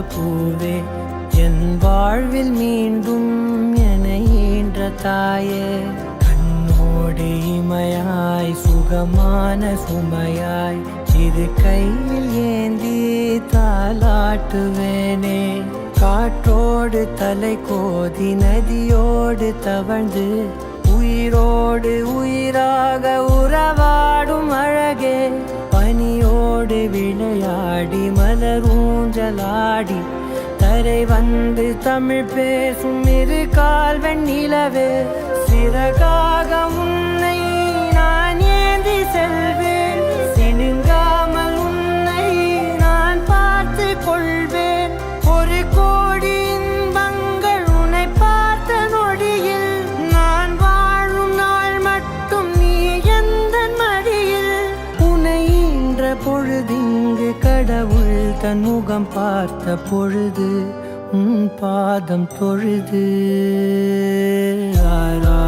பூவே என் வாழ்வில் மீண்டும் என ஈன்ற தாயே கண்ணோடு இமையாய் சுகமான சுமையாய் இது கையில் ஏந்தி தாலாட்டுவேனே காற்றோடு தலை கோதி நதியோடு தவழ்ந்து உயிரோடு உயிராக உறவாடும் அழகே பனியோடு விளையாடி மலரூஞ்சலாடி தரை வந்து தமிழ் பேசும் இரு கால் வெண்ணிலவே சிறகாக உன்னை நான் ஏந்தி செல்வேன் சினுங்காமல் உன்னை நான் பார்த்து கொள்வேன் ஒரு கோடி இன்பங்கள் உன்னை பார்த்த நொடியில் நான் வாழும் நாள் மட்டும் நீ எந்த மடியில் உன்னை ஈன்ற பொழுதிங்கு கடவுள் தன் முகம் பார்த்த பொழுது உன் பாதம் தொழுது ஆரா